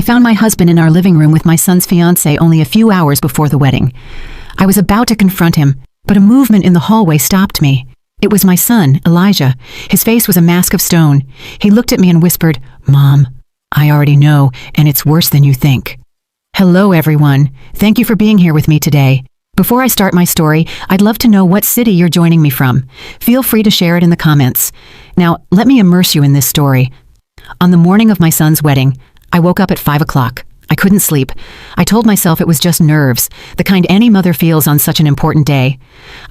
found my husband in our living room with my son's fiancée only a few hours before the wedding. I was about to confront him, but a movement in the hallway stopped me. It was my son, Elijah. His face was a mask of stone. He looked at me and whispered, "Mom, I already know, and it's worse than you think." Hello, everyone. Thank you for being here with me today. Before I start my story, I'd love to know what city you're joining me from. Feel free to share it in the comments. Now, let me immerse you in this story. On the morning of my son's wedding, I woke up at 5 o'clock. I couldn't sleep. I told myself it was just nerves, the kind any mother feels on such an important day.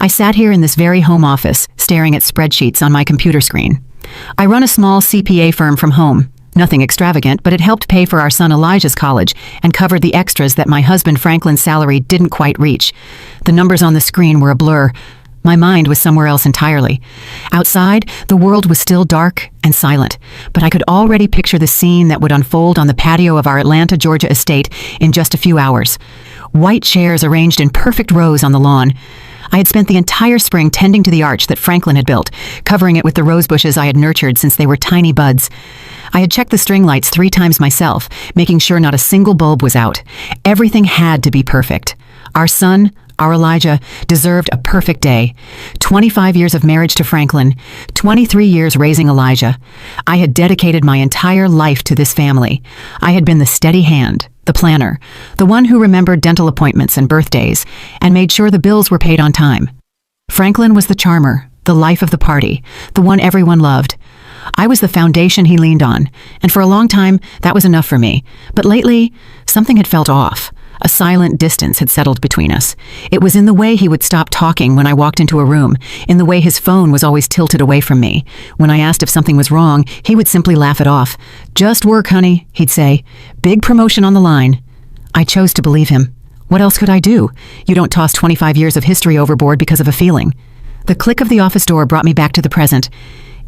I sat here in this very home office, staring at spreadsheets on my computer screen. I run a small CPA firm from home. Nothing extravagant, but it helped pay for our son Elijah's college and covered the extras that my husband Franklin's salary didn't quite reach. The numbers on the screen were a blur. My mind was somewhere else entirely. Outside, the world was still dark and silent, but I could already picture the scene that would unfold on the patio of our Atlanta, Georgia estate in just a few hours. White chairs arranged in perfect rows on the lawn. I had spent the entire spring tending to the arch that Franklin had built, covering it with the rose bushes I had nurtured since they were tiny buds. I had checked the string lights 3 times myself, making sure not a single bulb was out. Everything had to be perfect. Our son, our Elijah, deserved a perfect day. 25 years of marriage to Franklin, 23 years raising Elijah. I had dedicated my entire life to this family. I had been the steady hand, the planner, the one who remembered dental appointments and birthdays, and made sure the bills were paid on time. Franklin was the charmer, the life of the party, the one everyone loved. I was the foundation he leaned on, and for a long time, that was enough for me. But lately, something had felt off. A silent distance had settled between us. It was in the way he would stop talking when I walked into a room, in the way his phone was always tilted away from me. When I asked if something was wrong, he would simply laugh it off. "Just work, honey," he'd say. "Big promotion on the line." I chose to believe him. What else could I do? You don't toss 25 years of history overboard because of a feeling. The click of the office door brought me back to the present.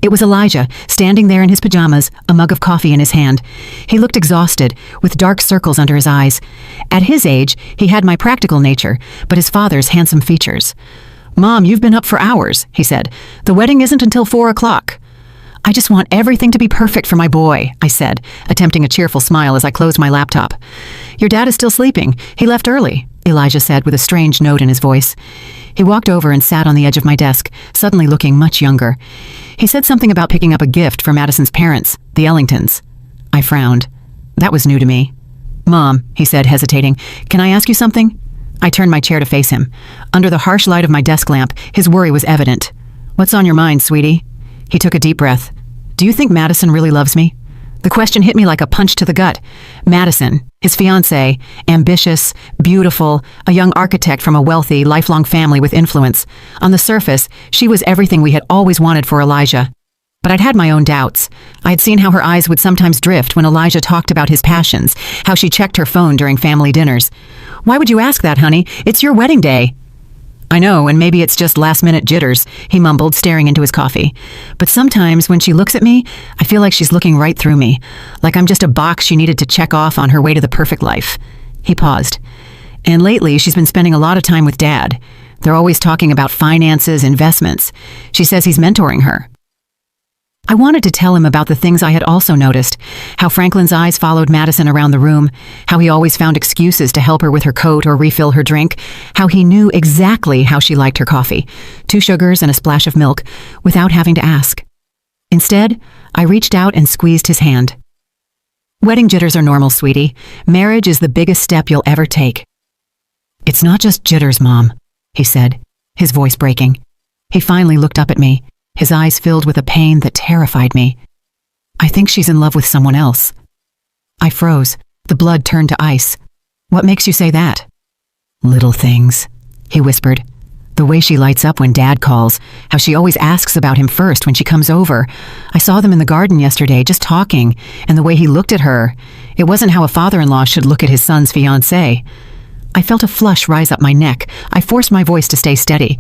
It was Elijah, standing there in his pajamas, a mug of coffee in his hand. He looked exhausted, with dark circles under his eyes. At his age, he had my practical nature, but his father's handsome features. "Mom, you've been up for hours," he said. "The wedding isn't until 4 o'clock. "I just want everything to be perfect for my boy," I said, attempting a cheerful smile as I closed my laptop. "Your dad is still sleeping. He left early," Elijah said with a strange note in his voice. He walked over and sat on the edge of my desk, suddenly looking much younger. He said something about picking up a gift for Madison's parents, the Ellingtons. I frowned. That was new to me. "Mom," he said, hesitating, "can I ask you something?" I turned my chair to face him. Under the harsh light of my desk lamp, his worry was evident. "What's on your mind, sweetie?" He took a deep breath. "Do you think Madison really loves me?" The question hit me like a punch to the gut. Madison, his fiancée, ambitious, beautiful, a young architect from a wealthy, lifelong family with influence. On the surface, she was everything we had always wanted for Elijah. But I'd had my own doubts. I had seen how her eyes would sometimes drift when Elijah talked about his passions, how she checked her phone during family dinners. "Why would you ask that, honey? It's your wedding day." "I know, and maybe it's just last-minute jitters," he mumbled, staring into his coffee. "But sometimes when she looks at me, I feel like she's looking right through me, like I'm just a box she needed to check off on her way to the perfect life." He paused. "And lately, she's been spending a lot of time with Dad. They're always talking about finances, investments. She says he's mentoring her." I wanted to tell him about the things I had also noticed, how Franklin's eyes followed Madison around the room, how he always found excuses to help her with her coat or refill her drink, how he knew exactly how she liked her coffee, 2 sugars and a splash of milk, without having to ask. Instead, I reached out and squeezed his hand. "Wedding jitters are normal, sweetie. Marriage is the biggest step you'll ever take." "It's not just jitters, Mom," he said, his voice breaking. He finally looked up at me, his eyes filled with a pain that terrified me. "I think she's in love with someone else." I froze. The blood turned to ice. "What makes you say that?" "Little things," he whispered. "The way she lights up when Dad calls, how she always asks about him first when she comes over. I saw them in the garden yesterday, just talking, and the way he looked at her. It wasn't how a father-in-law should look at his son's fiancée." I felt a flush rise up my neck. I forced my voice to stay steady.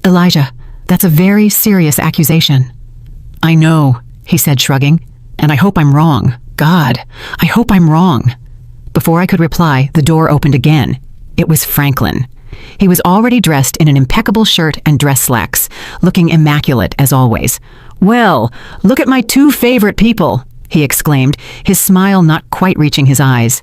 "Elijah, that's a very serious accusation." "I know," he said, shrugging, "and I hope I'm wrong. God, I hope I'm wrong." Before I could reply, the door opened again. It was Franklin. He was already dressed in an impeccable shirt and dress slacks, looking immaculate as always. "Well, look at my 2 favorite people," he exclaimed, his smile not quite reaching his eyes.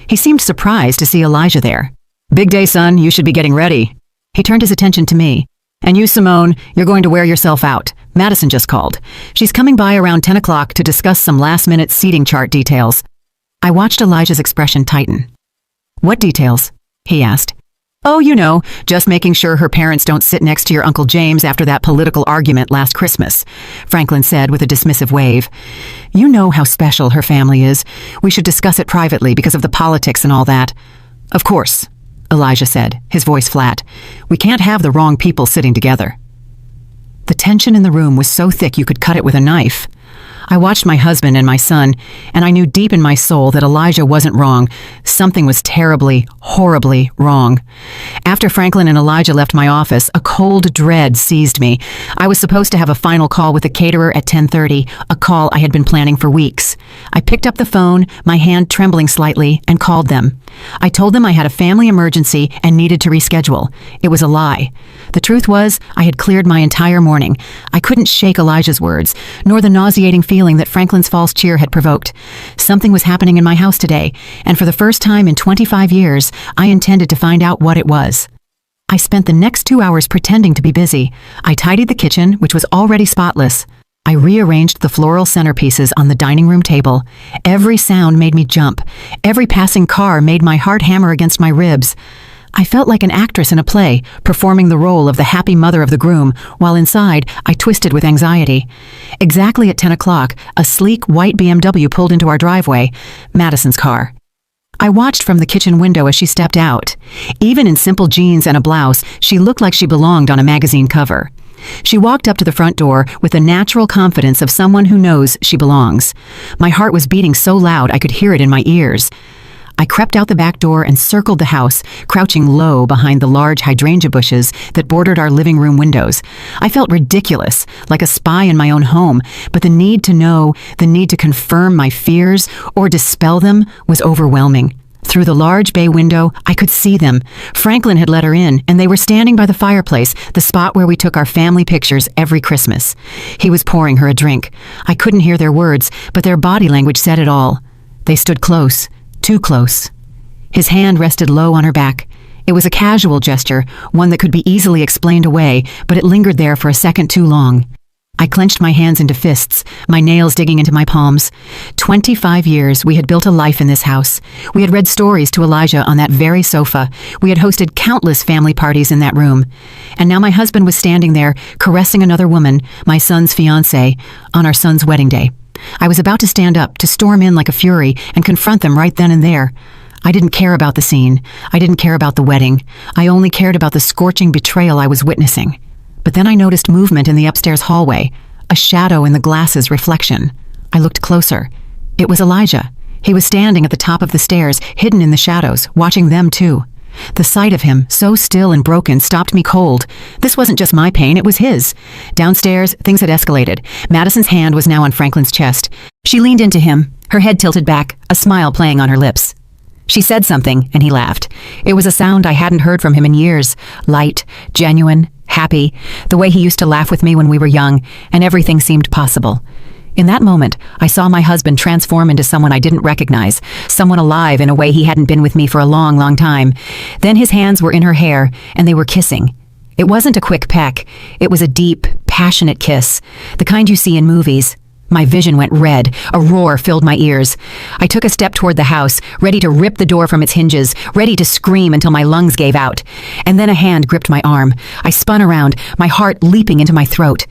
He seemed surprised to see Elijah there. "Big day, son, you should be getting ready." He turned his attention to me. "And you, Simone, you're going to wear yourself out. Madison just called. She's coming by around 10 o'clock to discuss some last-minute seating chart details." I watched Elijah's expression tighten. "What details?" he asked. "Oh, you know, just making sure her parents don't sit next to your Uncle James after that political argument last Christmas," Franklin said with a dismissive wave. "You know how special her family is. We should discuss it privately because of the politics and all that." "Of course," Elijah said, his voice flat. "We can't have the wrong people sitting together." The tension in the room was so thick you could cut it with a knife. I watched my husband and my son, and I knew deep in my soul that Elijah wasn't wrong. Something was terribly, horribly wrong. After Franklin and Elijah left my office, a cold dread seized me. I was supposed to have a final call with the caterer at 10:30, a call I had been planning for weeks. I picked up the phone, my hand trembling slightly, and called them. I told them I had a family emergency and needed to reschedule. It was a lie. The truth was, I had cleared my entire morning. I couldn't shake Elijah's words, nor the nauseating feeling that Franklin's false cheer had provoked. Something was happening in my house today, and for the first time in 25 years, I intended to find out what it was. I spent the next 2 hours pretending to be busy. I tidied the kitchen, which was already spotless. I rearranged the floral centerpieces on the dining room table. Every sound made me jump. Every passing car made my heart hammer against my ribs. I felt like an actress in a play, performing the role of the happy mother of the groom, while inside, I twisted with anxiety. Exactly at 10 o'clock, a sleek white BMW pulled into our driveway, Madison's car. I watched from the kitchen window as she stepped out. Even in simple jeans and a blouse, she looked like she belonged on a magazine cover. She walked up to the front door with the natural confidence of someone who knows she belongs. My heart was beating so loud I could hear it in my ears. I crept out the back door and circled the house, crouching low behind the large hydrangea bushes that bordered our living room windows. I felt ridiculous, like a spy in my own home, but the need to know, the need to confirm my fears or dispel them was overwhelming. Through the large bay window, I could see them. Franklin had let her in, and they were standing by the fireplace, the spot where we took our family pictures every Christmas. He was pouring her a drink. I couldn't hear their words, but their body language said it all. They stood close. Too close. His hand rested low on her back. It was a casual gesture, one that could be easily explained away, but it lingered there for a second too long. I clenched my hands into fists, my nails digging into my palms. 25 years we had built a life in this house. We had read stories to Elijah on that very sofa. We had hosted countless family parties in that room. And now my husband was standing there, caressing another woman, my son's fiancée, on our son's wedding day. I was about to stand up, to storm in like a fury, and confront them right then and there. I didn't care about the scene. I didn't care about the wedding. I only cared about the scorching betrayal I was witnessing. But then I noticed movement in the upstairs hallway, a shadow in the glass's reflection. I looked closer. It was Elijah. He was standing at the top of the stairs, hidden in the shadows, watching them too. The sight of him, so still and broken, stopped me cold. This wasn't just my pain, it was his. Downstairs, things had escalated. Madison's hand was now on Franklin's chest. She leaned into him, her head tilted back, a smile playing on her lips. She said something, and he laughed. It was a sound I hadn't heard from him in years. Light, genuine, happy, the way he used to laugh with me when we were young, and everything seemed possible. In that moment, I saw my husband transform into someone I didn't recognize, someone alive in a way he hadn't been with me for a long, long time. Then his hands were in her hair, and they were kissing. It wasn't a quick peck. It was a deep, passionate kiss, the kind you see in movies. My vision went red. A roar filled my ears. I took a step toward the house, ready to rip the door from its hinges, ready to scream until my lungs gave out. And then a hand gripped my arm. I spun around, my heart leaping into my throat.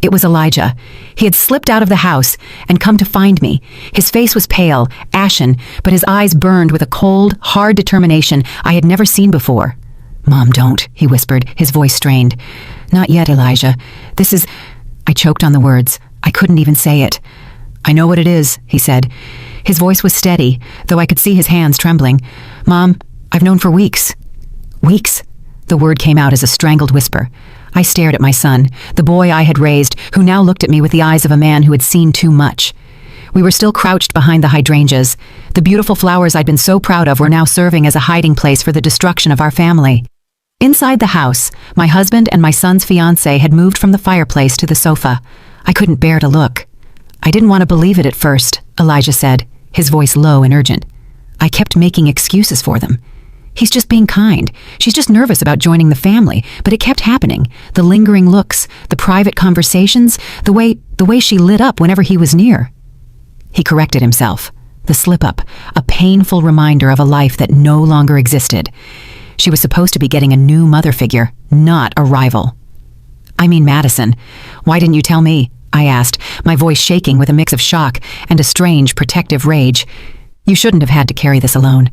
It was Elijah. He had slipped out of the house and come to find me. His face was pale, ashen, but his eyes burned with a cold, hard determination I had never seen before. "Mom, don't," he whispered, his voice strained. "Not yet, Elijah. This is—" I choked on the words. I couldn't even say it. "I know what it is," he said. His voice was steady, though I could see his hands trembling. "Mom, I've known for weeks." "Weeks?" The word came out as a strangled whisper. I stared at my son, the boy I had raised, who now looked at me with the eyes of a man who had seen too much. We were still crouched behind the hydrangeas. The beautiful flowers I'd been so proud of were now serving as a hiding place for the destruction of our family. Inside the house, my husband and my son's fiancée had moved from the fireplace to the sofa. I couldn't bear to look. I didn't want to believe it at first, Elijah said, his voice low and urgent. I kept making excuses for them. He's just being kind. She's just nervous about joining the family, but it kept happening. The lingering looks, the private conversations, the way she lit up whenever he was near. He corrected himself. The slip-up, a painful reminder of a life that no longer existed. She was supposed to be getting a new mother figure, not a rival. I mean Madison. Why didn't you tell me? I asked, my voice shaking with a mix of shock and a strange protective rage. You shouldn't have had to carry this alone.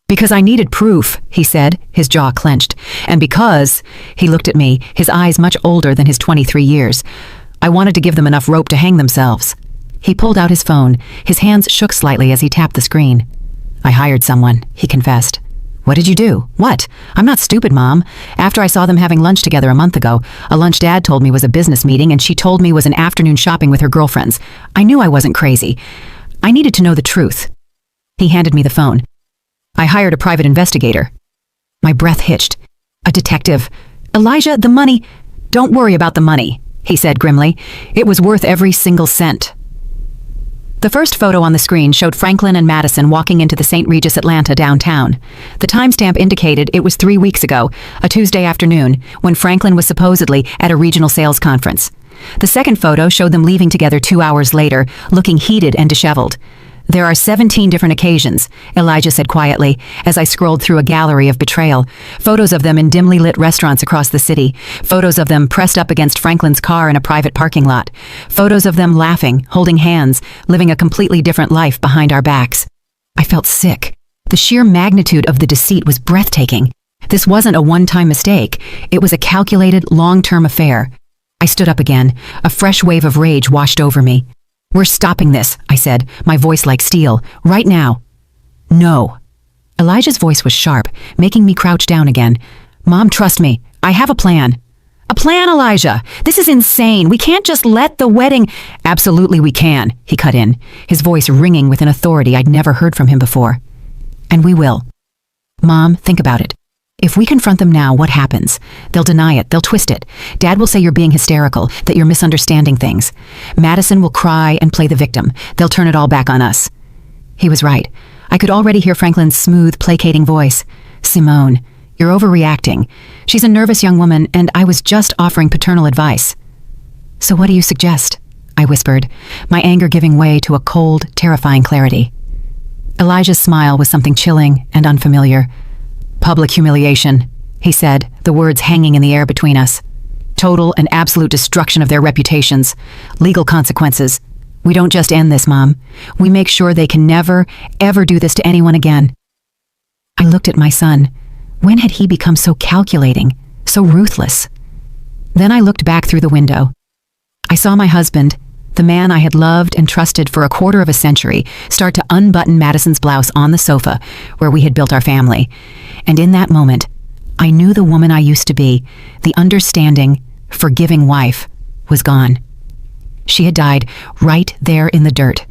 Because I needed proof, he said, his jaw clenched. And because, he looked at me, his eyes much older than his 23 years. I wanted to give them enough rope to hang themselves. He pulled out his phone. His hands shook slightly as he tapped the screen. I hired someone, he confessed. What did you do? What? I'm not stupid, Mom. After I saw them having lunch together a month ago, a lunch Dad told me was a business meeting and she told me was an afternoon shopping with her girlfriends. I knew I wasn't crazy. I needed to know the truth. He handed me the phone. I hired a private investigator. My breath hitched. A detective. Elijah, the money. Don't worry about the money, he said grimly. It was worth every single cent. The first photo on the screen showed Franklin and Madison walking into the St. Regis Atlanta downtown. The timestamp indicated it was 3 weeks ago, a Tuesday afternoon, when Franklin was supposedly at a regional sales conference. The second photo showed them leaving together 2 hours later, looking heated and disheveled. There are 17 different occasions, Elijah said quietly, as I scrolled through a gallery of betrayal. Photos of them in dimly lit restaurants across the city. Photos of them pressed up against Franklin's car in a private parking lot. Photos of them laughing, holding hands, living a completely different life behind our backs. I felt sick. The sheer magnitude of the deceit was breathtaking. This wasn't a one-time mistake. It was a calculated, long-term affair. I stood up again. A fresh wave of rage washed over me. We're stopping this, I said, my voice like steel. Right now. No. Elijah's voice was sharp, making me crouch down again. Mom, trust me. I have a plan. A plan, Elijah? This is insane. We can't just let the wedding— Absolutely we can, he cut in, his voice ringing with an authority I'd never heard from him before. And we will. Mom, think about it. If we confront them now, what happens? They'll deny it. They'll twist it. Dad will say you're being hysterical, that you're misunderstanding things. Madison will cry and play the victim. They'll turn it all back on us. He was right. I could already hear Franklin's smooth, placating voice. Simone, you're overreacting. She's a nervous young woman, and I was just offering paternal advice. So what do you suggest? I whispered, my anger giving way to a cold, terrifying clarity. Elijah's smile was something chilling and unfamiliar. Public humiliation, he said, the words hanging in the air between us. Total and absolute destruction of their reputations. Legal consequences. We don't just end this, Mom. We make sure they can never, ever do this to anyone again. I looked at my son. When had he become so calculating, so ruthless? Then I looked back through the window. I saw my husband, the man I had loved and trusted for a quarter of a century, start to unbutton Madison's blouse on the sofa where we had built our family. And in that moment, I knew the woman I used to be, the understanding, forgiving wife, was gone. She had died right there in the dirt,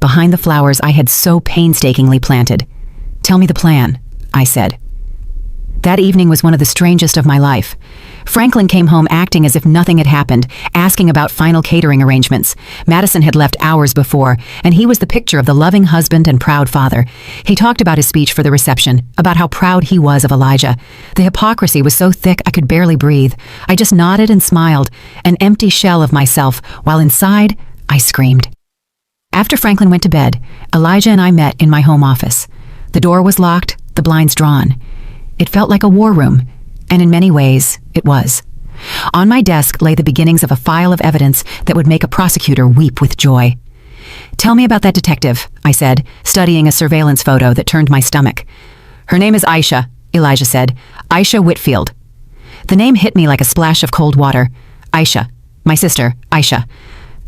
behind the flowers I had so painstakingly planted. Tell me the plan, I said. That evening was one of the strangest of my life. Franklin came home acting as if nothing had happened, asking about final catering arrangements. Madison had left hours before, and he was the picture of the loving husband and proud father. He talked about his speech for the reception, about how proud he was of Elijah. The hypocrisy was so thick I could barely breathe. I just nodded and smiled, an empty shell of myself, while inside, I screamed. After Franklin went to bed, Elijah and I met in my home office. The door was locked, the blinds drawn. It felt like a war room, and in many ways, it was. On my desk lay the beginnings of a file of evidence that would make a prosecutor weep with joy. Tell me about that detective, I said, studying a surveillance photo that turned my stomach. Her name is Aisha, Elijah said. Aisha Whitfield. The name hit me like a splash of cold water. Aisha. My sister, Aisha.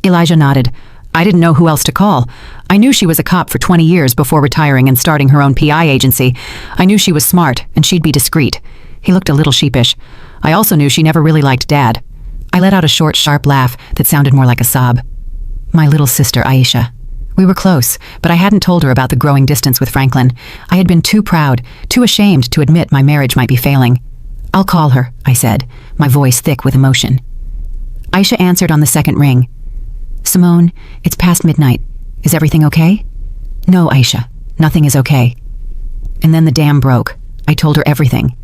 Elijah nodded. I didn't know who else to call. I knew she was a cop for 20 years before retiring and starting her own PI agency. I knew she was smart, and she'd be discreet. He looked a little sheepish. I also knew she never really liked Dad. I let out a short, sharp laugh that sounded more like a sob. My little sister, Aisha. We were close, but I hadn't told her about the growing distance with Franklin. I had been too proud, too ashamed to admit my marriage might be failing. I'll call her, I said, my voice thick with emotion. Aisha answered on the second ring. Simone, it's past midnight. Is everything okay? No, Aisha. Nothing is okay. And then the dam broke. I told her everything.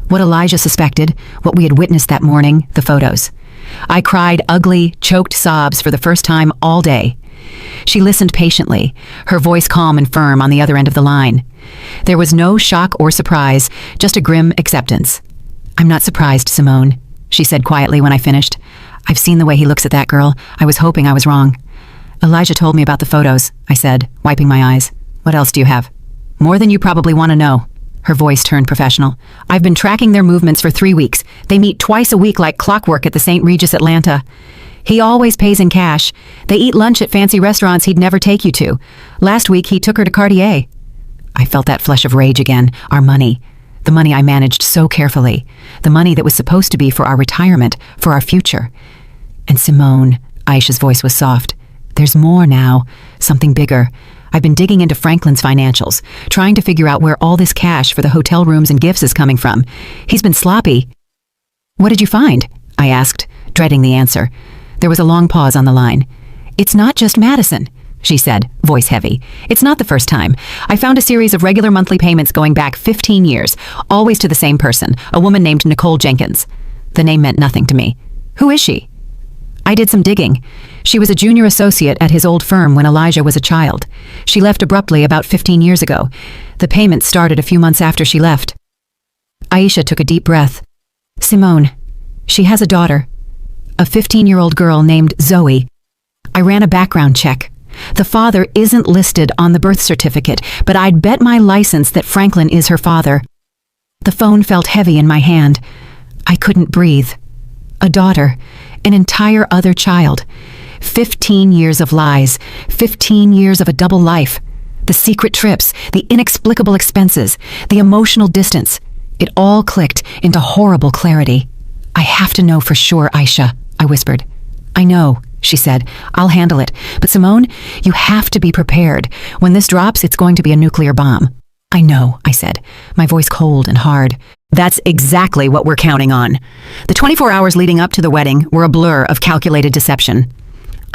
What Elijah suspected, what we had witnessed that morning, the photos. I cried ugly, choked sobs for the first time all day. She listened patiently, her voice calm and firm on the other end of the line. There was no shock or surprise, just a grim acceptance. I'm not surprised, Simone, she said quietly when I finished. I've seen the way he looks at that girl. I was hoping I was wrong. Elijah told me about the photos, I said, wiping my eyes. What else do you have? More than you probably want to know. Her voice turned professional. I've been tracking their movements for 3 weeks. They meet twice a week like clockwork at the St. Regis Atlanta. He always pays in cash. They eat lunch at fancy restaurants he'd never take you to. Last week, he took her to Cartier. I felt that flush of rage again. Our money. The money I managed so carefully. The money that was supposed to be for our retirement, for our future. And Simone, Aisha's voice was soft. There's more now. Something bigger. I've been digging into Franklin's financials, trying to figure out where all this cash for the hotel rooms and gifts is coming from. He's been sloppy. What did you find? I asked, dreading the answer. There was a long pause on the line. It's not just Madison, she said, voice heavy. It's not the first time. I found a series of regular monthly payments going back 15 years, always to the same person, a woman named Nicole Jenkins. The name meant nothing to me. Who is she? I did some digging. She was a junior associate at his old firm when Elijah was a child. She left abruptly about 15 years ago. The payments started a few months after she left. Aisha took a deep breath. Simone, she has a daughter, a 15-year-old girl named Zoe. I ran a background check. The father isn't listed on the birth certificate, but I'd bet my license that Franklin is her father. The phone felt heavy in my hand. I couldn't breathe. A daughter, an entire other child. 15 years of lies, 15 years of a double life. The secret trips, the inexplicable expenses, the emotional distance. It all clicked into horrible clarity. I have to know for sure, Aisha, I whispered. I know, she said. I'll handle it. But Simone, you have to be prepared. When this drops, it's going to be a nuclear bomb. I know, I said, my voice cold and hard. That's exactly what we're counting on. The 24 hours leading up to the wedding were a blur of calculated deception.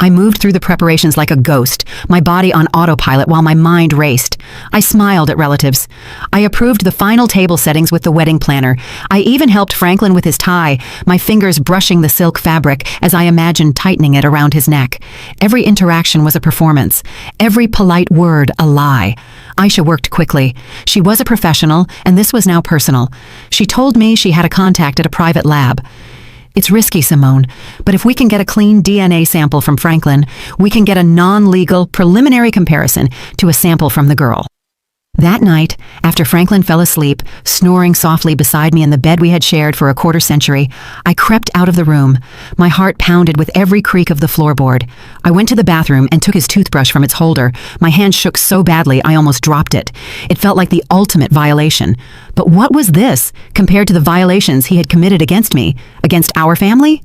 I moved through the preparations like a ghost, my body on autopilot while my mind raced. I smiled at relatives. I approved the final table settings with the wedding planner. I even helped Franklin with his tie, my fingers brushing the silk fabric as I imagined tightening it around his neck. Every interaction was a performance, every polite word a lie. Aisha worked quickly. She was a professional, and this was now personal. She told me she had a contact at a private lab. It's risky, Simone, but if we can get a clean DNA sample from Franklin, we can get a non-legal preliminary comparison to a sample from the girl. That night, after Franklin fell asleep, snoring softly beside me in the bed we had shared for a quarter century, I crept out of the room. My heart pounded with every creak of the floorboard. I went to the bathroom and took his toothbrush from its holder. My hand shook so badly I almost dropped it. It felt like the ultimate violation. But what was this compared to the violations he had committed against me, against our family?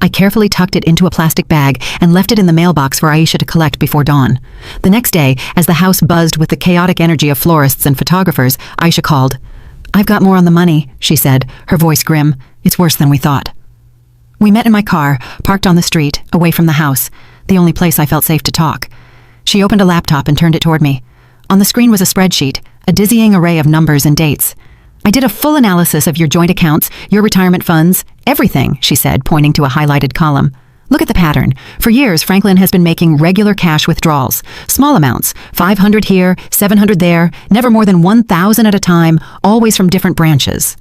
I carefully tucked it into a plastic bag and left it in the mailbox for Aisha to collect before dawn. The next day, as the house buzzed with the chaotic energy of florists and photographers, Aisha called. I've got more on the money, she said, her voice grim. It's worse than we thought. We met in my car, parked on the street, away from the house, the only place I felt safe to talk. She opened a laptop and turned it toward me. On the screen was a spreadsheet, a dizzying array of numbers and dates. I did a full analysis of your joint accounts, your retirement funds, everything, she said, pointing to a highlighted column. Look at the pattern. For years, Franklin has been making regular cash withdrawals. Small amounts, 500 here, 700 there, never more than 1,000 at a time, always from different branches.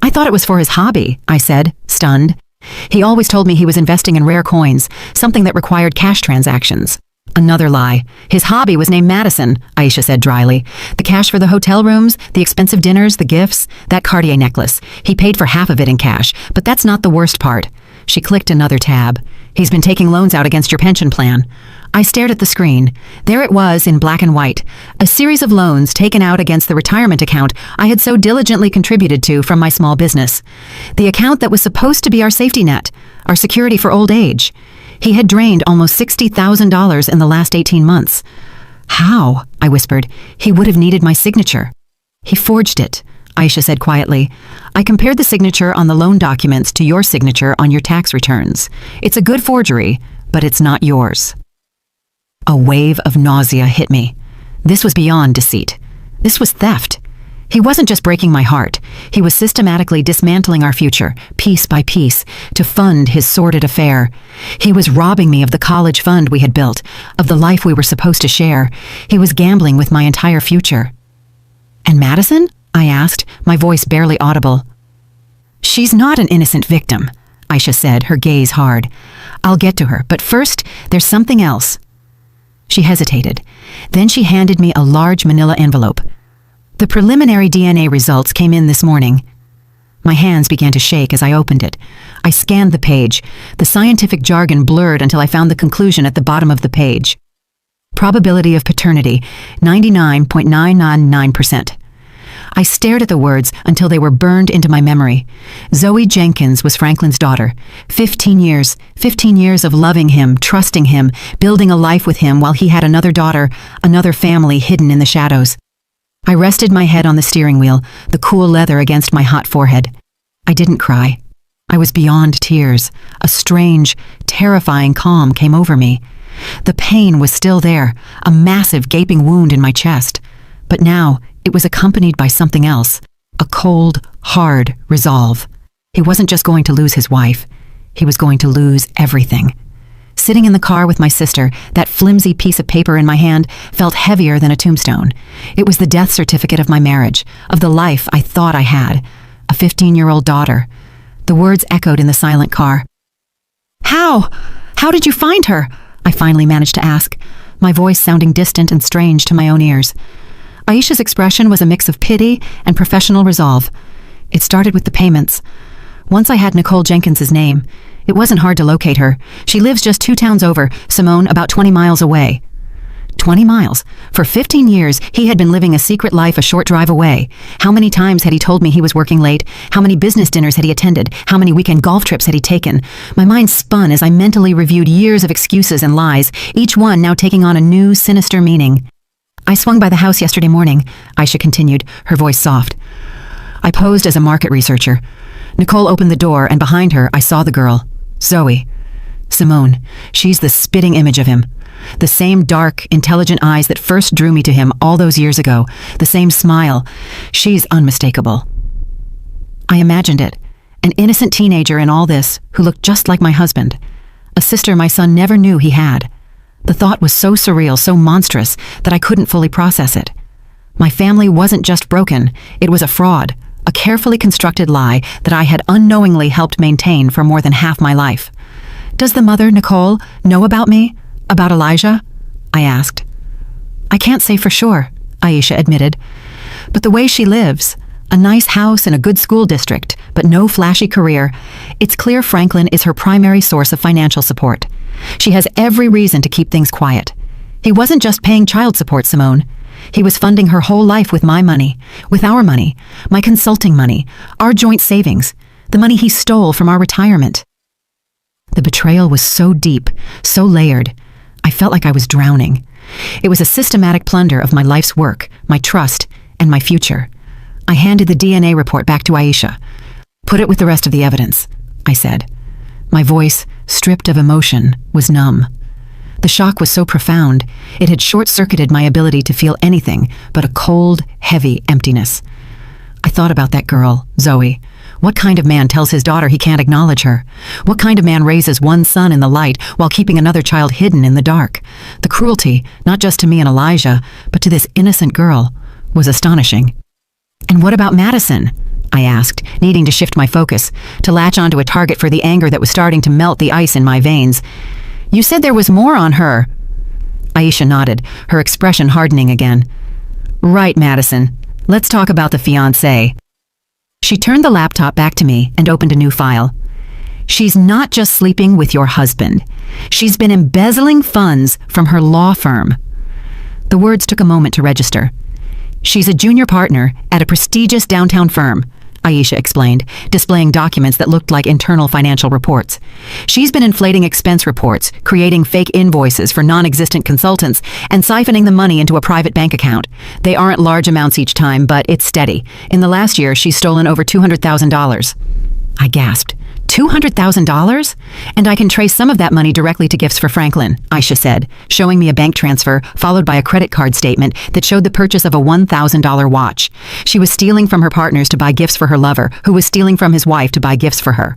I thought it was for his hobby, I said, stunned. He always told me he was investing in rare coins, something that required cash transactions. Another lie. His hobby was named Madison, Aisha said dryly. The cash for the hotel rooms, the expensive dinners, the gifts, that Cartier necklace. He paid for half of it in cash, but that's not the worst part. She clicked another tab. He's been taking loans out against your pension plan. I stared at the screen. There it was in black and white. A series of loans taken out against the retirement account I had so diligently contributed to from my small business. The account that was supposed to be our safety net, our security for old age. He had drained almost $60,000 in the last 18 months. How? I whispered. He would have needed my signature. He forged it, Aisha said quietly. I compared the signature on the loan documents to your signature on your tax returns. It's a good forgery, but it's not yours. A wave of nausea hit me. This was beyond deceit. This was theft. He wasn't just breaking my heart. He was systematically dismantling our future, piece by piece, to fund his sordid affair. He was robbing me of the college fund we had built, of the life we were supposed to share. He was gambling with my entire future. "And Madison?" I asked, my voice barely audible. "She's not an innocent victim," Aisha said, her gaze hard. "I'll get to her, but first, there's something else." She hesitated. Then she handed me a large manila envelope. "The preliminary DNA results came in this morning." My hands began to shake as I opened it. I scanned the page. The scientific jargon blurred until I found the conclusion at the bottom of the page. Probability of paternity, 99.999%. I stared at the words until they were burned into my memory. Zoe Jenkins was Franklin's daughter. 15 years of loving him, trusting him, building a life with him while he had another daughter, another family hidden in the shadows. I rested my head on the steering wheel, the cool leather against my hot forehead. I didn't cry. I was beyond tears. A strange, terrifying calm came over me. The pain was still there, a massive gaping wound in my chest. But now, it was accompanied by something else, a cold, hard resolve. He wasn't just going to lose his wife. He was going to lose everything. Sitting in the car with my sister, that flimsy piece of paper in my hand felt heavier than a tombstone. It was the death certificate of my marriage, of the life I thought I had, a 15-year-old daughter. The words echoed in the silent car. "How? How did you find her?" I finally managed to ask, my voice sounding distant and strange to my own ears. Aisha's expression was a mix of pity and professional resolve. It started with the payments. Once I had Nicole Jenkins's name, it wasn't hard to locate her. She lives just 2 towns over, Simone, about 20 miles away. 20 miles. For 15 years, he had been living a secret life a short drive away. How many times had he told me he was working late? How many business dinners had he attended? How many weekend golf trips had he taken? My mind spun as I mentally reviewed years of excuses and lies, each one now taking on a new, sinister meaning. "I swung by the house yesterday morning," Aisha continued, her voice soft. "I posed as a market researcher. Nicole opened the door, and behind her, I saw the girl, Zoe. Simone, she's the spitting image of him. The same dark, intelligent eyes that first drew me to him all those years ago. The same smile. She's unmistakable." I imagined it. An innocent teenager in all this, who looked just like my husband. A sister my son never knew he had. The thought was so surreal, so monstrous, that I couldn't fully process it. My family wasn't just broken, it was a fraud, a carefully constructed lie that I had unknowingly helped maintain for more than half my life. "Does the mother, Nicole, know about me? About Elijah?" I asked. "I can't say for sure," Aisha admitted. "But the way she lives, a nice house in a good school district, but no flashy career, it's clear Franklin is her primary source of financial support. She has every reason to keep things quiet. He wasn't just paying child support, Simone. He was funding her whole life with my money, with our money, my consulting money, our joint savings, the money he stole from our retirement." The betrayal was so deep, so layered. I felt like I was drowning. It was a systematic plunder of my life's work, my trust, and my future. I handed the DNA report back to Aisha. "Put it with the rest of the evidence," I said. My voice, stripped of emotion, was numb. The shock was so profound, it had short-circuited my ability to feel anything but a cold, heavy emptiness. I thought about that girl, Zoe. What kind of man tells his daughter he can't acknowledge her? What kind of man raises one son in the light while keeping another child hidden in the dark? The cruelty, not just to me and Elijah, but to this innocent girl, was astonishing. "And what about Madison?" I asked, needing to shift my focus, to latch onto a target for the anger that was starting to melt the ice in my veins. "You said there was more on her." Aisha nodded, her expression hardening again. "Right, Madison. Let's talk about the fiancé." She turned the laptop back to me and opened a new file. "She's not just sleeping with your husband. She's been embezzling funds from her law firm." The words took a moment to register. "She's a junior partner at a prestigious downtown firm," Aisha explained, displaying documents that looked like internal financial reports. "She's been inflating expense reports, creating fake invoices for non-existent consultants, and siphoning the money into a private bank account. They aren't large amounts each time, but it's steady. In the last year, she's stolen over $200,000. I gasped. $200,000? And I can trace some of that money directly to gifts for Franklin, Aisha said, showing me a bank transfer followed by a credit card statement that showed the purchase of a $1,000 watch. She was stealing from her partners to buy gifts for her lover, who was stealing from his wife to buy gifts for her.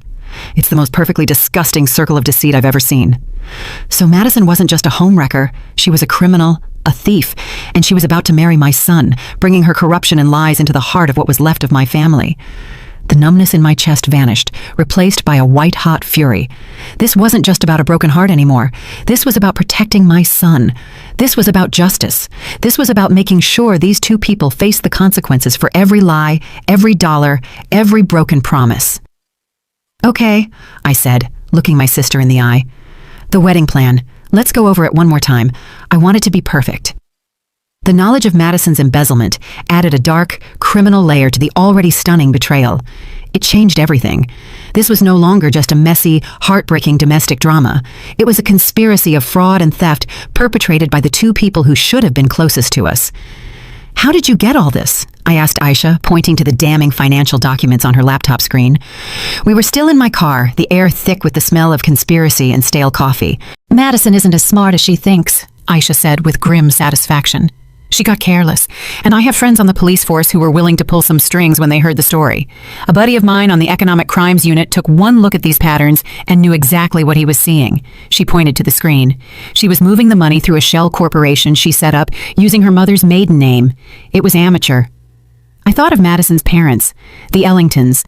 It's the most perfectly disgusting circle of deceit I've ever seen. So Madison wasn't just a homewrecker, she was a criminal, a thief, and she was about to marry my son, bringing her corruption and lies into the heart of what was left of my family. The numbness in my chest vanished, replaced by a white-hot fury. This wasn't just about a broken heart anymore. This was about protecting my son. This was about justice. This was about making sure these two people faced the consequences for every lie, every dollar, every broken promise. "Okay," I said, looking my sister in the eye. "The wedding plan. Let's go over it one more time. I want it to be perfect." The knowledge of Madison's embezzlement added a dark, criminal layer to the already stunning betrayal. It changed everything. This was no longer just a messy, heartbreaking domestic drama. It was a conspiracy of fraud and theft perpetrated by the two people who should have been closest to us. "How did you get all this?" I asked Aisha, pointing to the damning financial documents on her laptop screen. We were still in my car, the air thick with the smell of conspiracy and stale coffee. "Madison isn't as smart as she thinks," Aisha said with grim satisfaction. "She got careless, and I have friends on the police force who were willing to pull some strings when they heard the story. A buddy of mine on the economic crimes unit took one look at these patterns and knew exactly what he was seeing." She pointed to the screen. She was moving the money through a shell corporation she set up using her mother's maiden name. It was amateur. I thought of Madison's parents, the Ellingtons.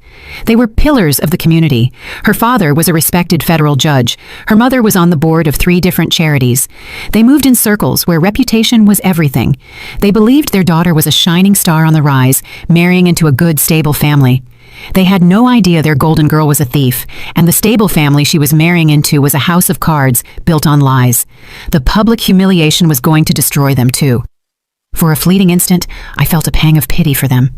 They were pillars of the community. Her father was a respected federal judge. Her mother was on the board of 3 different charities. They moved in circles where reputation was everything. They believed their daughter was a shining star on the rise, marrying into a good, stable family. They had no idea their golden girl was a thief, and the stable family she was marrying into was a house of cards built on lies. The public humiliation was going to destroy them too. For a fleeting instant, I felt a pang of pity for them.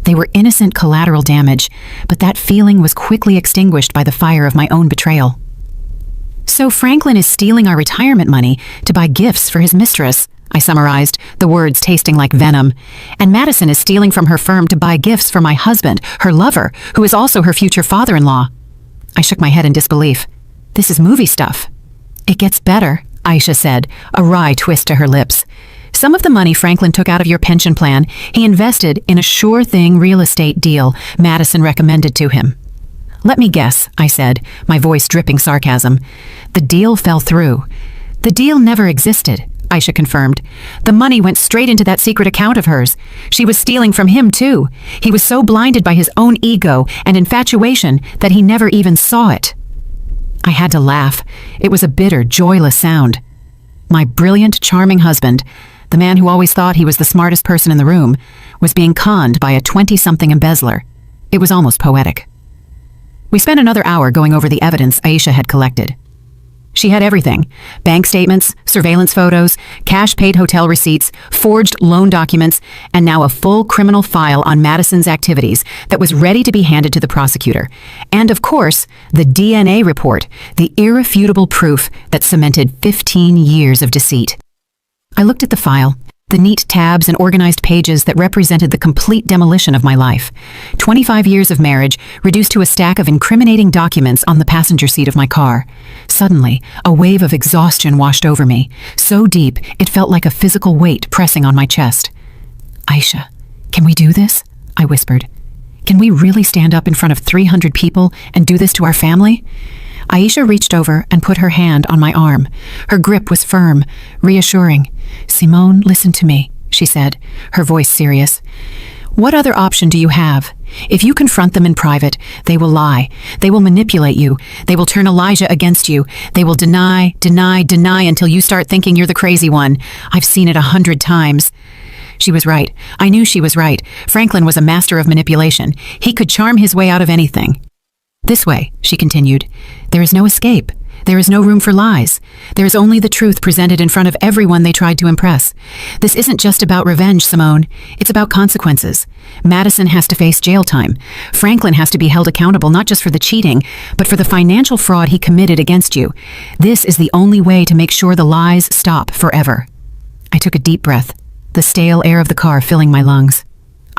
They were innocent collateral damage, but that feeling was quickly extinguished by the fire of my own betrayal. "So Franklin is stealing our retirement money to buy gifts for his mistress," I summarized, the words tasting like venom. "And Madison is stealing from her firm to buy gifts for my husband, her lover, who is also her future father-in-law." I shook my head in disbelief. "This is movie stuff." "It gets better," Aisha said, a wry twist to her lips. "Some of the money Franklin took out of your pension plan, he invested in a sure-thing real estate deal Madison recommended to him." "Let me guess," I said, my voice dripping sarcasm. "The deal fell through." "The deal never existed," Aisha confirmed. "The money went straight into that secret account of hers. She was stealing from him, too. He was so blinded by his own ego and infatuation that he never even saw it." I had to laugh. It was a bitter, joyless sound. My brilliant, charming husband, the man who always thought he was the smartest person in the room, was being conned by a 20-something embezzler. It was almost poetic. We spent another hour going over the evidence Aisha had collected. She had everything: bank statements, surveillance photos, cash-paid hotel receipts, forged loan documents, and now a full criminal file on Madison's activities that was ready to be handed to the prosecutor. And of course, the DNA report, the irrefutable proof that cemented 15 years of deceit. I looked at the file, the neat tabs and organized pages that represented the complete demolition of my life. 25 years of marriage reduced to a stack of incriminating documents on the passenger seat of my car. Suddenly, a wave of exhaustion washed over me, so deep it felt like a physical weight pressing on my chest. "Aisha, can we do this?" I whispered. "Can we really stand up in front of 300 people and do this to our family?" Aisha reached over and put her hand on my arm. Her grip was firm, reassuring. "Simone, listen to me," she said, her voice serious. "What other option do you have? If you confront them in private, they will lie. They will manipulate you. They will turn Elijah against you. They will deny until you start thinking you're the crazy one. I've seen it 100 times. She was right. I knew she was right. Franklin was a master of manipulation. He could charm his way out of anything. "This way," she continued. "There is no escape. There is no room for lies. There is only the truth presented in front of everyone they tried to impress. This isn't just about revenge, Simone. It's about consequences. Madison has to face jail time. Franklin has to be held accountable not just for the cheating, but for the financial fraud he committed against you. This is the only way to make sure the lies stop forever." I took a deep breath, the stale air of the car filling my lungs.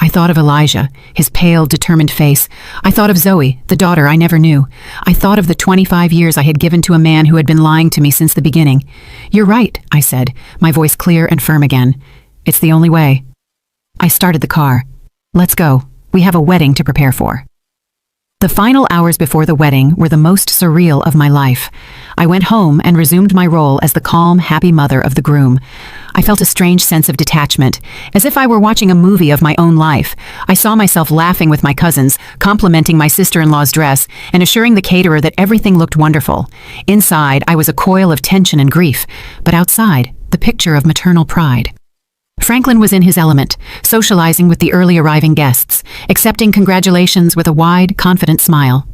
I thought of Elijah, his pale, determined face. I thought of Zoe, the daughter I never knew. I thought of the 25 years I had given to a man who had been lying to me since the beginning. "You're right," I said, my voice clear and firm again. "It's the only way." I started the car. "Let's go. We have a wedding to prepare for." The final hours before the wedding were the most surreal of my life. I went home and resumed my role as the calm, happy mother of the groom. I felt a strange sense of detachment, as if I were watching a movie of my own life. I saw myself laughing with my cousins, complimenting my sister-in-law's dress, and assuring the caterer that everything looked wonderful. Inside, I was a coil of tension and grief, but outside, the picture of maternal pride. Franklin was in his element, socializing with the early arriving guests, accepting congratulations with a wide, confident smile.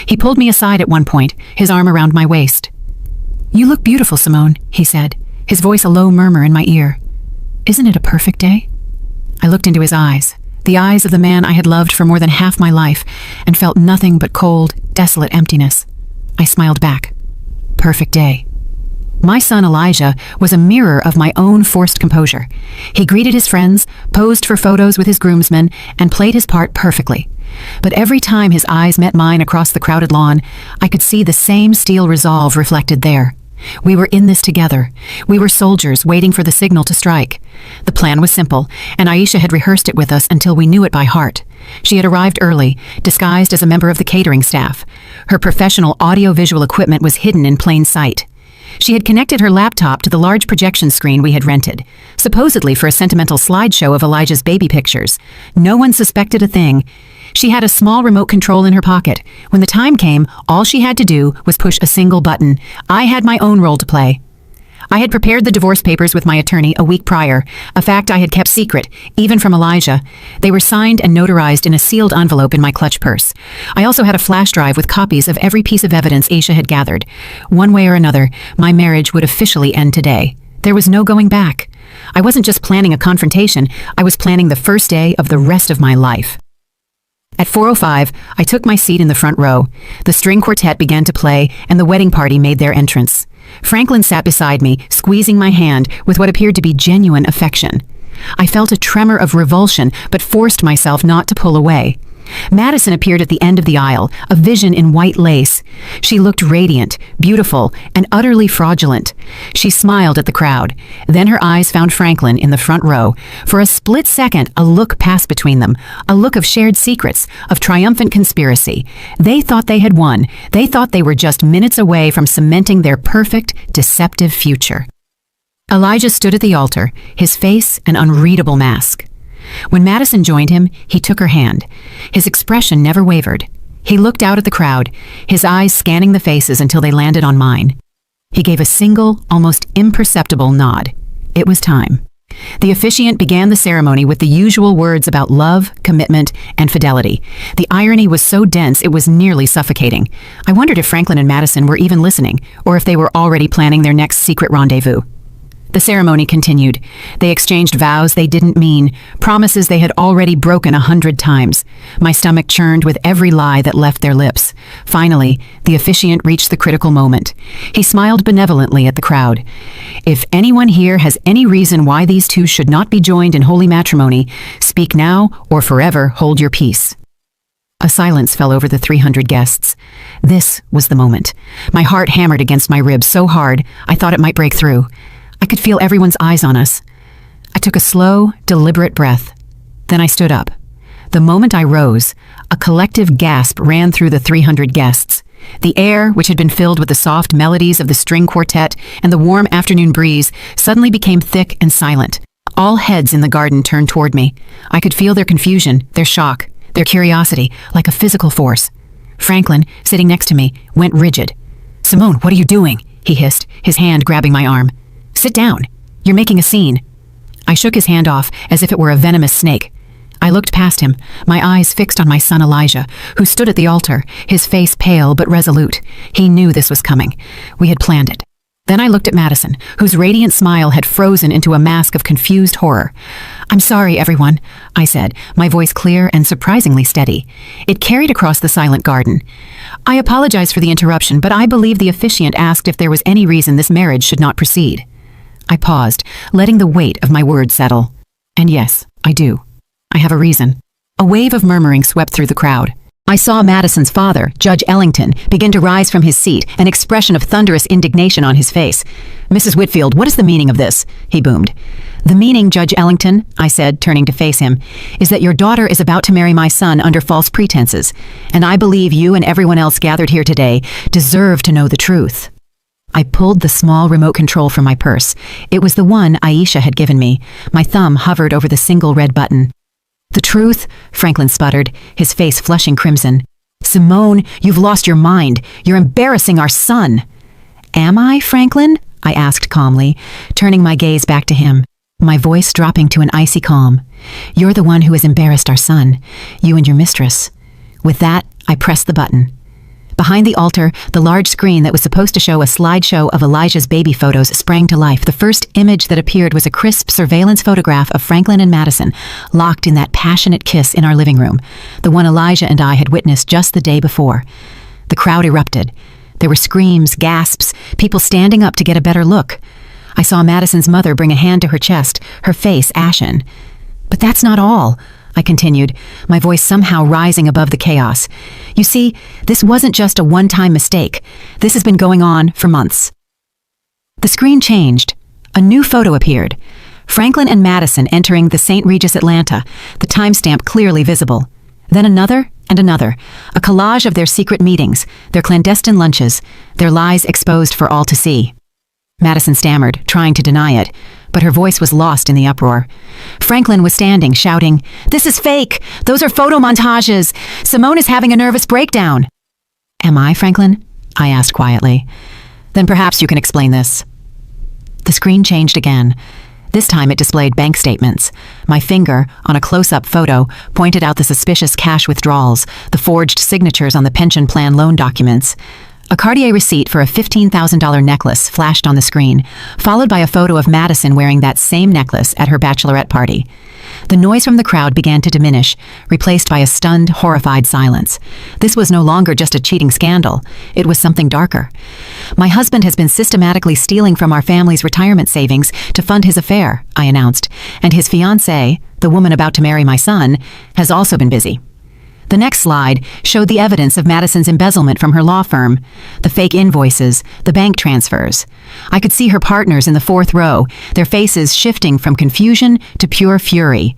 He pulled me aside at one point, his arm around my waist. "You look beautiful, Simone," he said, his voice a low murmur in my ear. "Isn't it a perfect day?" I looked into his eyes, the eyes of the man I had loved for more than half my life, and felt nothing but cold, desolate emptiness. I smiled back. Perfect day. My son Elijah was a mirror of my own forced composure. He greeted his friends, posed for photos with his groomsmen, and played his part perfectly. But every time his eyes met mine across the crowded lawn, I could see the same steel resolve reflected there. We were in this together. We were soldiers waiting for the signal to strike. The plan was simple, and Aisha had rehearsed it with us until we knew it by heart. She had arrived early, disguised as a member of the catering staff. Her professional audio-visual equipment was hidden in plain sight. She had connected her laptop to the large projection screen we had rented, supposedly for a sentimental slideshow of Elijah's baby pictures. No one suspected a thing. She had a small remote control in her pocket. When the time came, all she had to do was push a single button. I had my own role to play. I had prepared the divorce papers with my attorney a week prior, a fact I had kept secret, even from Elijah. They were signed and notarized in a sealed envelope in my clutch purse. I also had a flash drive with copies of every piece of evidence Aisha had gathered. One way or another, my marriage would officially end today. There was no going back. I wasn't just planning a confrontation, I was planning the first day of the rest of my life. At 4:05, I took my seat in the front row. The string quartet began to play, and the wedding party made their entrance. Franklin sat beside me, squeezing my hand with what appeared to be genuine affection. I felt a tremor of revulsion, but forced myself not to pull away. Madison appeared at the end of the aisle, a vision in white lace. She looked radiant, beautiful, and utterly fraudulent. She smiled at the crowd. Then her eyes found Franklin in the front row. For a split second, a look passed between them, a look of shared secrets, of triumphant conspiracy. They thought they had won. They thought they were just minutes away from cementing their perfect, deceptive future. Elijah stood at the altar, his face an unreadable mask. When Madison joined him, he took her hand. His expression never wavered. He looked out at the crowd, his eyes scanning the faces until they landed on mine. He gave a single, almost imperceptible nod. It was time. The officiant began the ceremony with the usual words about love, commitment, and fidelity. The irony was so dense it was nearly suffocating. I wondered if Franklin and Madison were even listening, or if they were already planning their next secret rendezvous. The ceremony continued. They exchanged vows they didn't mean, promises they had already broken 100 times. My stomach churned with every lie that left their lips. Finally, the officiant reached the critical moment. He smiled benevolently at the crowd. "If anyone here has any reason why these two should not be joined in holy matrimony, speak now or forever hold your peace." A silence fell over the 300 guests. This was the moment. My heart hammered against my ribs so hard I thought it might break through. I could feel everyone's eyes on us. I took a slow, deliberate breath. Then I stood up. The moment I rose, a collective gasp ran through the 300 guests. The air, which had been filled with the soft melodies of the string quartet and the warm afternoon breeze, suddenly became thick and silent. All heads in the garden turned toward me. I could feel their confusion, their shock, their curiosity, like a physical force. Franklin, sitting next to me, went rigid. "Simone, what are you doing?" he hissed, his hand grabbing my arm. "Sit down. You're making a scene." I shook his hand off as if it were a venomous snake. I looked past him, my eyes fixed on my son Elijah, who stood at the altar, his face pale but resolute. He knew this was coming. We had planned it. Then I looked at Madison, whose radiant smile had frozen into a mask of confused horror. "I'm sorry, everyone," I said, my voice clear and surprisingly steady. It carried across the silent garden. "I apologize for the interruption, but I believe the officiant asked if there was any reason this marriage should not proceed." I paused, letting the weight of my words settle. "And yes, I do. I have a reason." A wave of murmuring swept through the crowd. I saw Madison's father, Judge Ellington, begin to rise from his seat, an expression of thunderous indignation on his face. "Mrs. Whitfield, what is the meaning of this?" he boomed. "The meaning, Judge Ellington," I said, turning to face him, "is that your daughter is about to marry my son under false pretenses, and I believe you and everyone else gathered here today deserve to know the truth." I pulled the small remote control from my purse. It was the one Aisha had given me. My thumb hovered over the single red button. "The truth?" Franklin sputtered, his face flushing crimson. "Simone, you've lost your mind. You're embarrassing our son." "Am I, Franklin?" I asked calmly, turning my gaze back to him, my voice dropping to an icy calm. "You're the one who has embarrassed our son, you and your mistress." With that, I pressed the button. Behind the altar, the large screen that was supposed to show a slideshow of Elijah's baby photos sprang to life. The first image that appeared was a crisp surveillance photograph of Franklin and Madison, locked in that passionate kiss in our living room, the one Elijah and I had witnessed just the day before. The crowd erupted. There were screams, gasps, people standing up to get a better look. I saw Madison's mother bring a hand to her chest, her face ashen. "But that's not all," I continued, my voice somehow rising above the chaos. "You see, this wasn't just a one-time mistake. This has been going on for months." The screen changed. A new photo appeared. Franklin and Madison entering the St. Regis Atlanta, the timestamp clearly visible. Then another and another, a collage of their secret meetings, their clandestine lunches, their lies exposed for all to see. Madison stammered, trying to deny it, but her voice was lost in the uproar. Franklin was standing, shouting, "This is fake! Those are photo montages! Simone is having a nervous breakdown!" "Am I, Franklin?" I asked quietly. "Then perhaps you can explain this." The screen changed again. This time it displayed bank statements. My finger, on a close-up photo, pointed out the suspicious cash withdrawals, the forged signatures on the pension plan loan documents. A Cartier receipt for a $15,000 necklace flashed on the screen, followed by a photo of Madison wearing that same necklace at her bachelorette party. The noise from the crowd began to diminish, replaced by a stunned, horrified silence. This was no longer just a cheating scandal. It was something darker. "My husband has been systematically stealing from our family's retirement savings to fund his affair," I announced, "and his fiancée, the woman about to marry my son, has also been busy." The next slide showed the evidence of Madison's embezzlement from her law firm, the fake invoices, the bank transfers. I could see her partners in the fourth row, their faces shifting from confusion to pure fury.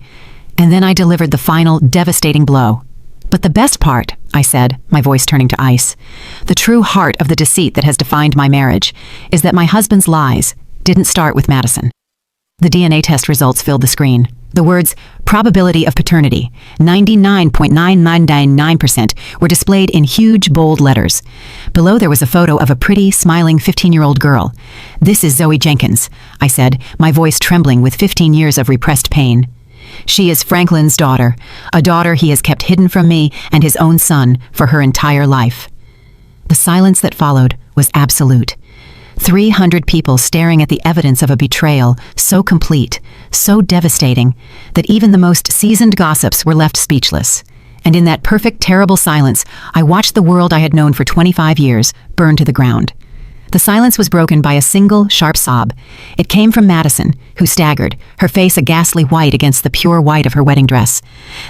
And then I delivered the final devastating blow. "But the best part," I said, my voice turning to ice, "the true heart of the deceit that has defined my marriage, is that my husband's lies didn't start with Madison." The DNA test results filled the screen. The words, "probability of paternity, 99.9999%, were displayed in huge, bold letters. Below there was a photo of a pretty, smiling 15-year-old girl. "This is Zoe Jenkins," I said, my voice trembling with 15 years of repressed pain. "She is Franklin's daughter, a daughter he has kept hidden from me and his own son for her entire life." The silence that followed was absolute. 300 people staring at the evidence of a betrayal so complete, so devastating, that even the most seasoned gossips were left speechless. And in that perfect, terrible silence, I watched the world I had known for 25 years burn to the ground. The silence was broken by a single, sharp sob. It came from Madison, who staggered, her face a ghastly white against the pure white of her wedding dress.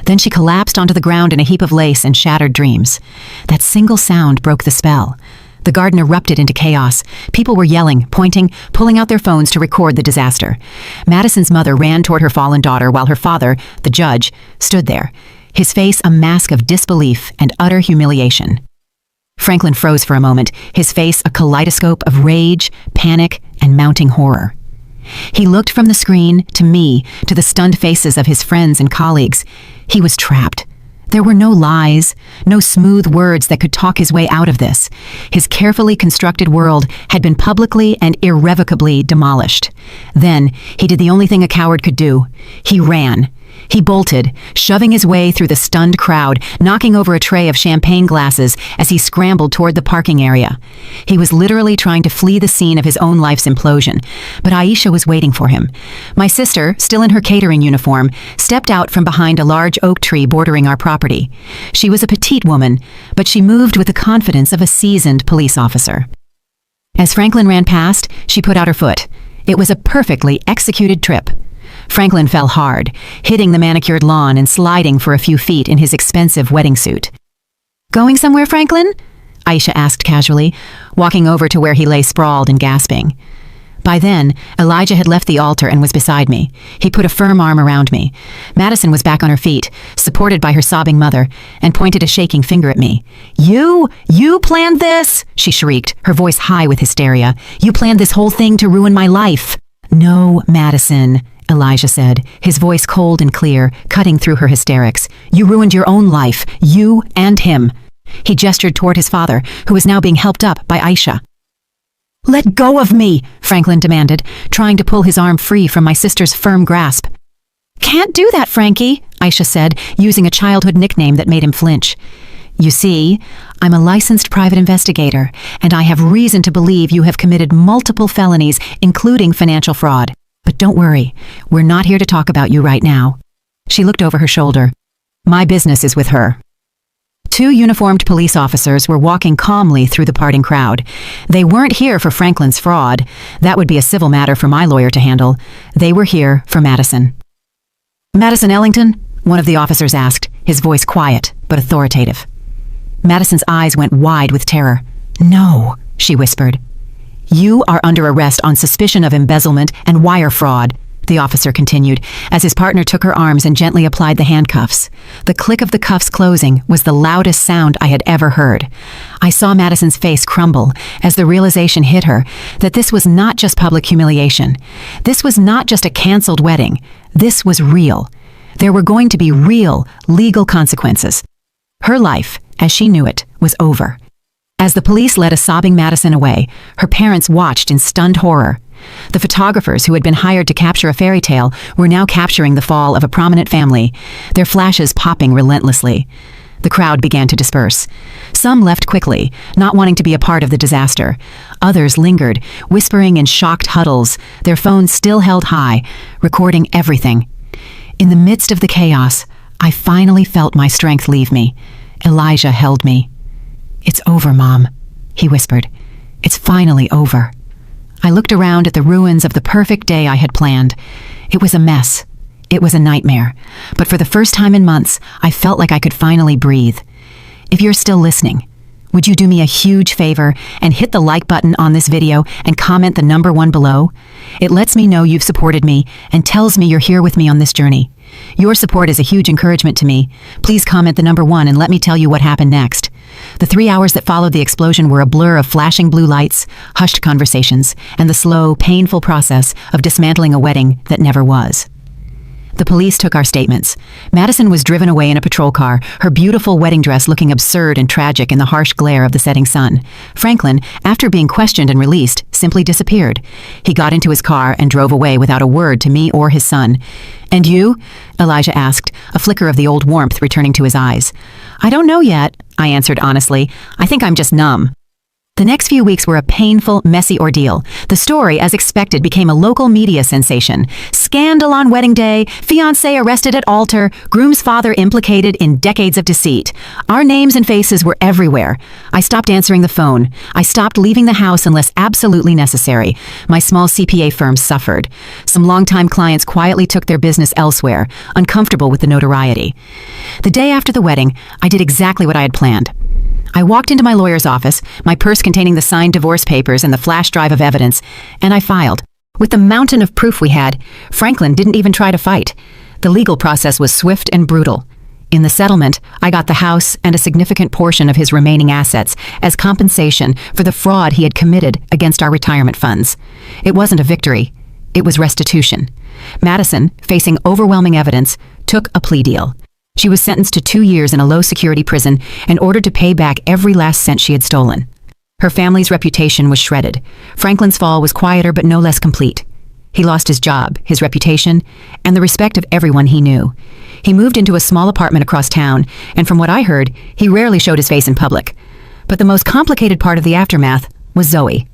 Then she collapsed onto the ground in a heap of lace and shattered dreams. That single sound broke the spell. The garden erupted into chaos. People were yelling, pointing, pulling out their phones to record the disaster. Madison's mother ran toward her fallen daughter while her father, the judge, stood there, his face a mask of disbelief and utter humiliation. Franklin froze for a moment, his face a kaleidoscope of rage, panic, and mounting horror. He looked from the screen to me, to the stunned faces of his friends and colleagues. He was trapped. There were no lies, no smooth words that could talk his way out of this. His carefully constructed world had been publicly and irrevocably demolished. Then, he did the only thing a coward could do. He ran. He bolted, shoving his way through the stunned crowd, knocking over a tray of champagne glasses as he scrambled toward the parking area. He was literally trying to flee the scene of his own life's implosion, but Aisha was waiting for him. My sister, still in her catering uniform, stepped out from behind a large oak tree bordering our property. She was a petite woman, but she moved with the confidence of a seasoned police officer. As Franklin ran past, she put out her foot. It was a perfectly executed trip. Franklin fell hard, hitting the manicured lawn and sliding for a few feet in his expensive wedding suit. "Going somewhere, Franklin?" Aisha asked casually, walking over to where he lay sprawled and gasping. By then, Elijah had left the altar and was beside me. He put a firm arm around me. Madison was back on her feet, supported by her sobbing mother, and pointed a shaking finger at me. You planned this?" she shrieked, her voice high with hysteria. "You planned this whole thing to ruin my life." "No, Madison," Elijah said, his voice cold and clear, cutting through her hysterics. "You ruined your own life, you and him." He gestured toward his father, who was now being helped up by Aisha. "Let go of me," Franklin demanded, trying to pull his arm free from my sister's firm grasp. "Can't do that, Frankie," Aisha said, using a childhood nickname that made him flinch. "You see, I'm a licensed private investigator, and I have reason to believe you have committed multiple felonies, including financial fraud. But don't worry, we're not here to talk about you right now." She looked over her shoulder. "My business is with her." Two uniformed police officers were walking calmly through the parting crowd. They weren't here for Franklin's fraud. That would be a civil matter for my lawyer to handle. They were here for Madison. "Madison Ellington?" one of the officers asked, his voice quiet but authoritative. Madison's eyes went wide with terror. "No," she whispered. "You are under arrest on suspicion of embezzlement and wire fraud," the officer continued, as his partner took her arms and gently applied the handcuffs. The click of the cuffs closing was the loudest sound I had ever heard. I saw Madison's face crumble as the realization hit her that this was not just public humiliation. This was not just a canceled wedding. This was real. There were going to be real, legal consequences. Her life, as she knew it, was over. As the police led a sobbing Madison away, her parents watched in stunned horror. The photographers who had been hired to capture a fairy tale were now capturing the fall of a prominent family, their flashes popping relentlessly. The crowd began to disperse. Some left quickly, not wanting to be a part of the disaster. Others lingered, whispering in shocked huddles, their phones still held high, recording everything. In the midst of the chaos, I finally felt my strength leave me. Elijah held me. "It's over, Mom," he whispered. "It's finally over." I looked around at the ruins of the perfect day I had planned. It was a mess. It was a nightmare. But for the first time in months, I felt like I could finally breathe. If you're still listening, would you do me a huge favor and hit the like button on this video and comment the number 1 below? It lets me know you've supported me and tells me you're here with me on this journey. Your support is a huge encouragement to me. Please comment the number 1 and let me tell you what happened next. The 3 hours that followed the explosion were a blur of flashing blue lights, hushed conversations, and the slow, painful process of dismantling a wedding that never was. The police took our statements. Madison was driven away in a patrol car, her beautiful wedding dress looking absurd and tragic in the harsh glare of the setting sun. Franklin, after being questioned and released, simply disappeared. He got into his car and drove away without a word to me or his son. "And you?" Elijah asked, a flicker of the old warmth returning to his eyes. "I don't know yet," I answered honestly. "I think I'm just numb." The next few weeks were a painful, messy ordeal. The story, as expected, became a local media sensation. Scandal on wedding day, fiancé arrested at altar, groom's father implicated in decades of deceit. Our names and faces were everywhere. I stopped answering the phone. I stopped leaving the house unless absolutely necessary. My small CPA firm suffered. Some longtime clients quietly took their business elsewhere, uncomfortable with the notoriety. The day after the wedding, I did exactly what I had planned. I walked into my lawyer's office, my purse containing the signed divorce papers and the flash drive of evidence, and I filed. With the mountain of proof we had, Franklin didn't even try to fight. The legal process was swift and brutal. In the settlement, I got the house and a significant portion of his remaining assets as compensation for the fraud he had committed against our retirement funds. It wasn't a victory. It was restitution. Madison, facing overwhelming evidence, took a plea deal. She was sentenced to 2 years in a low-security prison and ordered to pay back every last cent she had stolen. Her family's reputation was shredded. Franklin's fall was quieter but no less complete. He lost his job, his reputation, and the respect of everyone he knew. He moved into a small apartment across town, and from what I heard, he rarely showed his face in public. But the most complicated part of the aftermath was Zoe.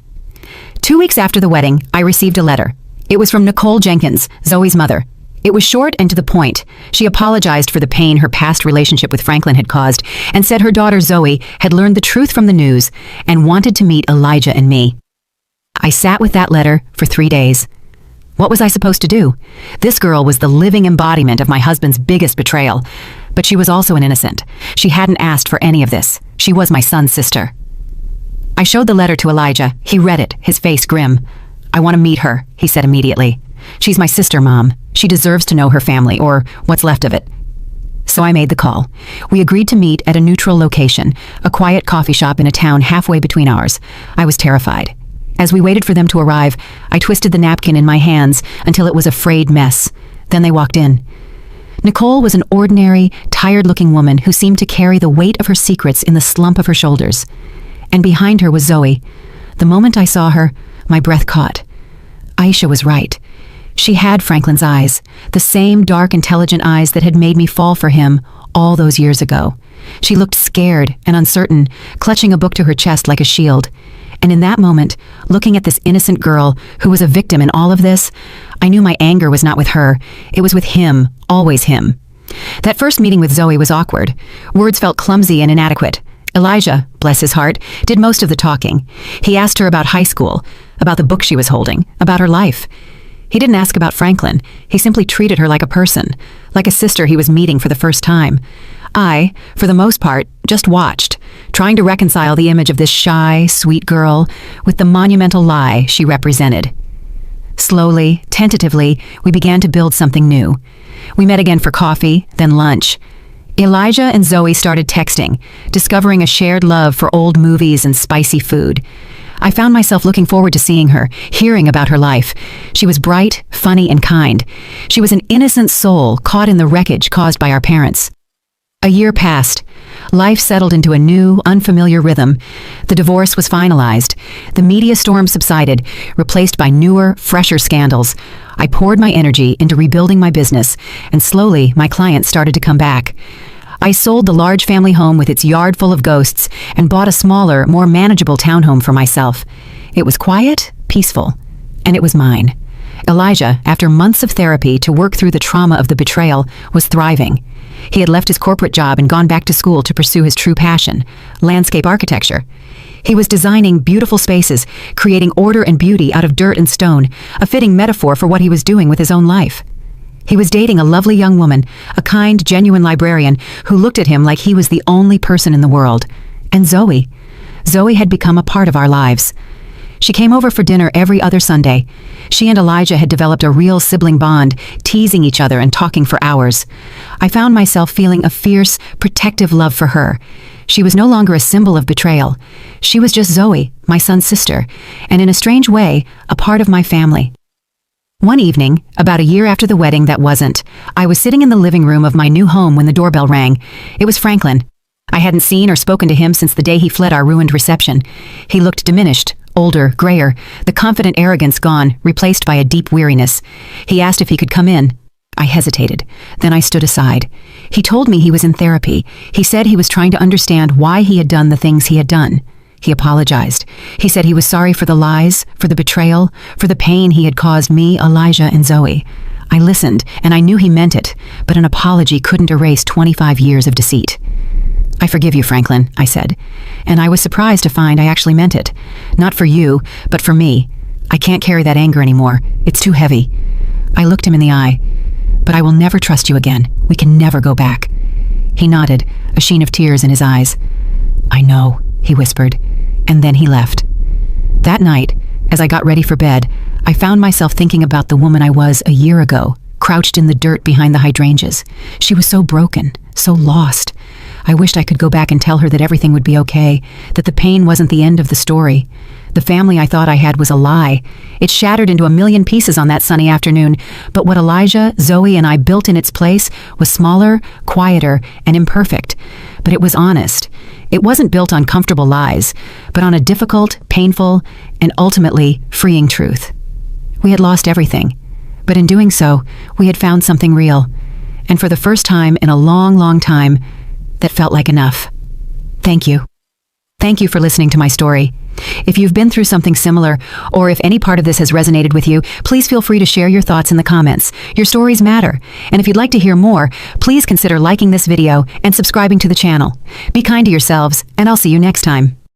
2 weeks after the wedding, I received a letter. It was from Nicole Jenkins, Zoe's mother. It was short and to the point. She apologized for the pain her past relationship with Franklin had caused and said her daughter Zoe had learned the truth from the news and wanted to meet Elijah and me. I sat with that letter for 3 days. What was I supposed to do? This girl was the living embodiment of my husband's biggest betrayal. But she was also an innocent. She hadn't asked for any of this. She was my son's sister. I showed the letter to Elijah. He read it, his face grim. "I want to meet her," he said immediately. "She's my sister, Mom. She deserves to know her family, or what's left of it." So I made the call. We agreed to meet at a neutral location, a quiet coffee shop in a town halfway between ours. I was terrified. As we waited for them to arrive, I twisted the napkin in my hands until it was a frayed mess. Then they walked in. Nicole was an ordinary, tired-looking woman who seemed to carry the weight of her secrets in the slump of her shoulders. And behind her was Zoe. The moment I saw her, my breath caught. Aisha was right. She had Franklin's eyes, the same dark, intelligent eyes that had made me fall for him all those years ago. She looked scared and uncertain, clutching a book to her chest like a shield. And in that moment, looking at this innocent girl who was a victim in all of this, I knew my anger was not with her. It was with him, always him. That first meeting with Zoe was awkward. Words felt clumsy and inadequate. Elijah, bless his heart, did most of the talking. He asked her about high school, about the book she was holding, about her life. He didn't ask about Franklin. He simply treated her like a person, like a sister he was meeting for the first time. I, for the most part, just watched, trying to reconcile the image of this shy, sweet girl with the monumental lie she represented. Slowly, tentatively, we began to build something new. We met again for coffee, then lunch. Elijah and Zoe started texting, discovering a shared love for old movies and spicy food. I found myself looking forward to seeing her, hearing about her life. She was bright, funny, and kind. She was an innocent soul caught in the wreckage caused by our parents. A year passed. Life settled into a new, unfamiliar rhythm. The divorce was finalized. The media storm subsided, replaced by newer, fresher scandals. I poured my energy into rebuilding my business, and slowly my clients started to come back. I sold the large family home with its yard full of ghosts and bought a smaller, more manageable townhome for myself. It was quiet, peaceful, and it was mine. Elijah, after months of therapy to work through the trauma of the betrayal, was thriving. He had left his corporate job and gone back to school to pursue his true passion, landscape architecture. He was designing beautiful spaces, creating order and beauty out of dirt and stone, a fitting metaphor for what he was doing with his own life. He was dating a lovely young woman, a kind, genuine librarian who looked at him like he was the only person in the world. And Zoe. Zoe had become a part of our lives. She came over for dinner every other Sunday. She and Elijah had developed a real sibling bond, teasing each other and talking for hours. I found myself feeling a fierce, protective love for her. She was no longer a symbol of betrayal. She was just Zoe, my son's sister, and in a strange way, a part of my family. One evening, about a year after the wedding that wasn't, I was sitting in the living room of my new home when the doorbell rang. It was Franklin. I hadn't seen or spoken to him since the day he fled our ruined reception. He looked diminished, older, grayer, the confident arrogance gone, replaced by a deep weariness. He asked if he could come in. I hesitated. Then I stood aside. He told me he was in therapy. He said he was trying to understand why he had done the things he had done. He apologized. He said he was sorry for the lies, for the betrayal, for the pain he had caused me, Elijah, and Zoe. I listened, and I knew he meant it, but an apology couldn't erase 25 years of deceit. "I forgive you, Franklin," I said, and I was surprised to find I actually meant it. Not for you, but for me. I can't carry that anger anymore. It's too heavy. I looked him in the eye. "But I will never trust you again. We can never go back." He nodded, a sheen of tears in his eyes. "I know," he whispered, and then he left. That night, as I got ready for bed, I found myself thinking about the woman I was a year ago, crouched in the dirt behind the hydrangeas. She was so broken, so lost. I wished I could go back and tell her that everything would be okay, that the pain wasn't the end of the story. The family I thought I had was a lie. It shattered into a million pieces on that sunny afternoon, but what Elijah, Zoe, and I built in its place was smaller, quieter, and imperfect. But it was honest. It wasn't built on comfortable lies, but on a difficult, painful, and ultimately freeing truth. We had lost everything, but in doing so, we had found something real. And for the first time in a long, long time, that felt like enough. Thank you. Thank you for listening to my story. If you've been through something similar, or if any part of this has resonated with you, please feel free to share your thoughts in the comments. Your stories matter. And if you'd like to hear more, please consider liking this video and subscribing to the channel. Be kind to yourselves, and I'll see you next time.